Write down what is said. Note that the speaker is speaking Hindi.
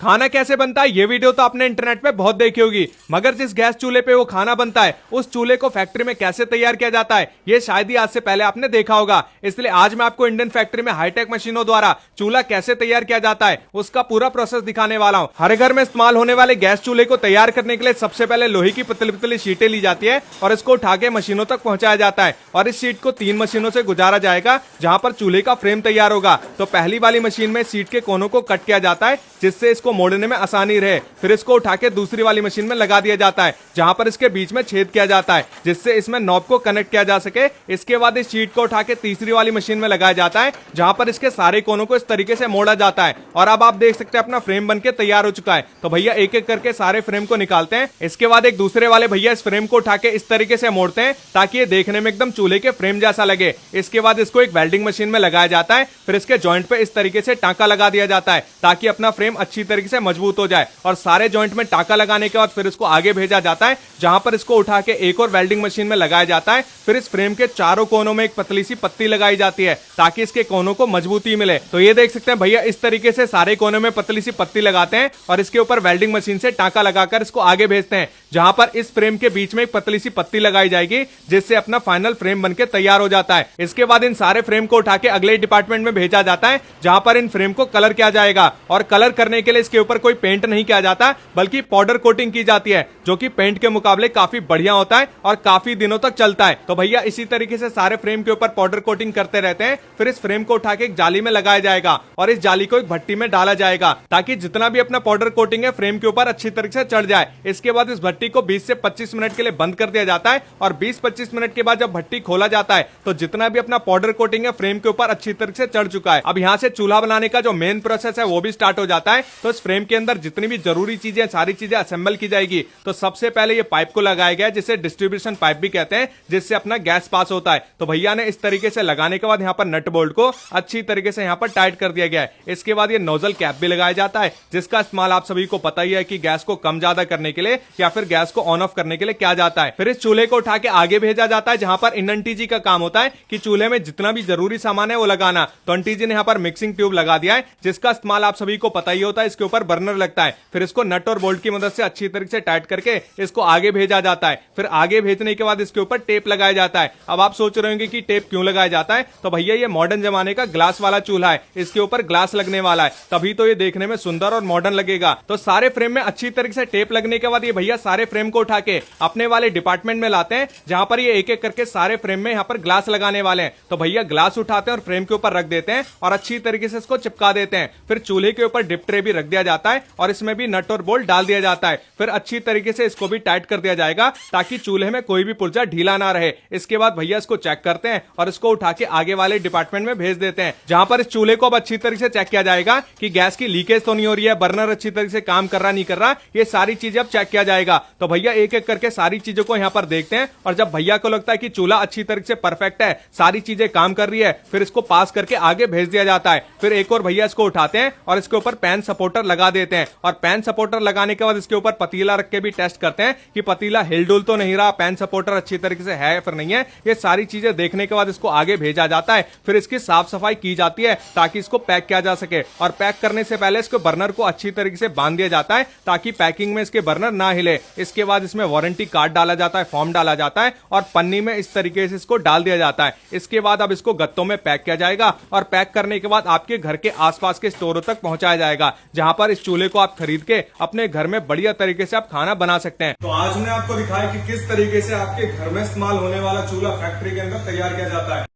खाना कैसे बनता है ये वीडियो तो आपने इंटरनेट पे बहुत देखी होगी, मगर जिस गैस चूल्हे पे वो खाना बनता है उस चूल्हे को फैक्ट्री में कैसे तैयार किया जाता है ये शायद ही आज से पहले आपने देखा होगा। इसलिए आज मैं आपको इंडियन फैक्ट्री में हाईटेक मशीनों द्वारा चूल्हा कैसे तैयार किया जाता है उसका पूरा प्रोसेस दिखाने वाला हूँ। हर घर में इस्तेमाल होने वाले गैस चूल्हे को तैयार करने के लिए सबसे पहले लोहे की पतली पतली शीटें ली जाती है और इसको उठा के मशीनों तक पहुंचाया जाता है और इस शीट को 3 मशीनों से गुजारा जाएगा जहां पर चूल्हे का फ्रेम तैयार होगा। तो पहली वाली मशीन में सीट के कोनों को कट किया जाता है जिससे इसको मोड़ने में आसानी रहे। फिर इसको उठा के दूसरी वाली मशीन में लगा दिया जाता है जहां पर इसके बीच में छेद किया जाता है जिससे इसमें नॉब को कनेक्ट किया जा सके। इसके बाद इस शीट को उठा के तीसरी वाली मशीन में लगाया जाता है जहां पर इसके सारे कोनों को इस तरीके से मोड़ा जाता है और अब आप देख सकते हैं अपना फ्रेम बनके तैयार हो चुका है। तो भैया एक एक करके सारे फ्रेम को निकालते हैं। इसके बाद एक दूसरे वाले भैया इस फ्रेम को उठा के इस तरीके से मोड़ते हैं ताकि ये देखने में एकदम चूल्हे के फ्रेम जैसा लगे। इसके बाद इसको एक वेल्डिंग मशीन में लगाया जाता है। फिर इसके जॉइंट पे इस तरीके से टांका लगा दिया जाता है ताकि अपना फ्रेम अच्छी तरीके से मजबूत हो जाए और सारे जॉइंट में टांका लगाने के बाद फिर इसको आगे भेजा जाता है जहां पर इसको उठा के एक और वेल्डिंग मशीन में लगाया जाता है। फिर इस फ्रेम के चारों कोनों में एक पतली सी पत्ती लगाई जाती है ताकि इसके कोनों को मजबूती मिले। तो ये देख सकते हैं भैया इस तरीके से सारे कोनों में पतली सी पत्ती लगाते हैं और इसके ऊपर वेल्डिंग मशीन से टांका लगाकर इसको आगे भेजते हैं जहां पर इस फ्रेम के बीच में एक पतली सी पत्ती लगाई जाएगी जिससे अपना फाइनल फ्रेम बनके तैयार हो जाता है। इसके बाद इन सारे फ्रेम को उठा के अगले डिपार्टमेंट में भेजा जाता है जहां पर इन फ्रेम को कलर किया जाएगा और कलर करने के लिए इसके ऊपर कोई पेंट नहीं किया जाता बल्कि पाउडर कोटिंग की जाती है जो कि पेंट के मुकाबले काफी बढ़िया होता है और काफी दिनों तक चलता है। तो भैया इसी तरीके से सारे फ्रेम के ऊपर पाउडर कोटिंग करते रहते हैं। फिर इस फ्रेम को उठा के एक जाली में लगाया जाएगा और इस जाली को एक भट्टी में डाला जाएगा ताकि जितना भी अपना पाउडर कोटिंग है फ्रेम के ऊपर अच्छी तरीके से चढ़ जाए। इसके बाद इस भट्टी को 20 से 25 मिनट के लिए बंद कर दिया जाता है और 20-25 मिनट के बाद जब भट्टी खोला जाता है तो जितना भी अपना पाउडर कोटिंग है फ्रेम के ऊपर अच्छी तरीके से चढ़ चुका है। अब यहाँ से चूल्हा बनाने का जो मेन प्रोसेस है वो भी स्टार्ट हो जाता है। तो इस फ्रेम के अंदर जितनी भी जरूरी चीजें सारी चीजें असेंबल की जाएगी। तो सबसे पहले ये पाइप को लगाया गया जिसे डिस्ट्रीब्यूशन पाइप भी कहते हैं जिससे अपना गैस पास होता है। तो भैया ने इस तरीके से लगाने के बाद यहाँ पर नट बोल्ट को अच्छी तरीके से यहाँ पर टाइट कर दिया गया है। इसके बाद ये नोजल कैप भी लगाया जाता है जिसका इस्तेमाल आप सभी को पता ही है कि गैस को कम ज्यादा करने के लिए या फिर गैस को ऑन ऑफ करने के लिए किया जाता है। फिर इस चूल्हे को उठा के आगे भेजा जाता है जहां पर इन आंटी जी का काम होता है कि चूल्हे में जितना भी जरूरी सामान है वो लगाना। तो आंटी जी ने यहाँ पर मिक्सिंग ट्यूब लगा दिया है जिसका इस्तेमाल आप सभी को पता ही होता है। इसके ऊपर बर्नर लगता है। फिर इसको नट और बोल्ट की मदद से अच्छी तरीके से टाइट करके इसको आगे भेजा जाता है। फिर आगे भेजने के बाद इसके ऊपर टेप लगाया जाता है। अब आप सोच रहे होंगे कि टेप क्यों लगाया जाता है। तो भैया ये मॉडर्न जमाने का ग्लास वाला चूल्हा है, इसके ऊपर ग्लास लगने वाला है तभी तो ये देखने में सुंदर और मॉडर्न लगेगा। तो सारे फ्रेम में अच्छी तरीके से टेप लगने के बाद ये भैया सारे फ्रेम को उठा के अपने वाले डिपार्टमेंट में लाते हैं जहां पर ये एक एक करके सारे फ्रेम में यहाँ पर ग्लास लगाने वाले हैं। तो भैया ग्लास उठाते हैं और फ्रेम के ऊपर रख देते हैं और अच्छी तरीके से इसको चिपका देते हैं। फिर चूल्हे के ऊपर डिप ट्रे भी रख दिया जाता है और इसमें भी नट और बोल्ट डाल दिया जाता है। फिर अच्छी तरीके से इसको भी टाइट कर दिया जाएगा ताकि चूल्हे में कोई भी पुर्जा ढीला ना रहे। इसके बाद भैया इसको चेक करते हैं और इसको उठा के आगे वाले डिपार्टमेंट में भेज देते हैं जहां पर इस चूल्हे को अब अच्छी तरीके से चेक किया जाएगा कि गैस की लीकेज तो नहीं हो रही है, बर्नर अच्छी तरीके से काम कर रहा नहीं कर रहा, ये सारी चीजें अब चेक किया जाएगा। तो भैया एक एक करके सारी चीजों को यहाँ पर देखते हैं और जब भैया को लगता है कि चूल्हा अच्छी तरीके से परफेक्ट है, सारी चीजें काम कर रही है, फिर इसको पास करके आगे भेज दिया जाता है। फिर एक और भैया इसको उठाते हैं और इसके ऊपर पैन सपोर्टर लगा देते हैं और पैन सपोर्टर लगाने के बाद इसके ऊपर पतीला रख के भी टेस्ट करते हैं कि पतीला हिलडुल तो नहीं रहा, पैन सपोर्टर अच्छी तरीके से है फिर नहीं है। ये सारी चीजें देखने के बाद इसको आगे भेजा जाता है। फिर इसकी साफ सफाई की जाती है ताकि इसको पैक किया जा सके और पैक करने से पहले इसको बर्नर को अच्छी तरीके से बांध दिया जाता है ताकि पैकिंग में इसके बर्नर ना हिले। इसके बाद इसमें वारंटी कार्ड डाला जाता है, फॉर्म डाला जाता है और पन्नी में इस तरीके से इसको डाल दिया जाता है। इसके बाद अब इसको गत्तों में पैक किया जाएगा और पैक करने के बाद आपके घर के आसपास के स्टोरों तक पहुंचाया जाएगा जहां पर इस चूल्हे को आप खरीद के अपने घर में बढ़िया तरीके से आप खाना बना सकते हैं। तो आज मैंने आपको दिखाया कि किस तरीके से आपके घर में इस्तेमाल होने वाला चूल्हा फैक्ट्री के अंदर तैयार किया जाता है।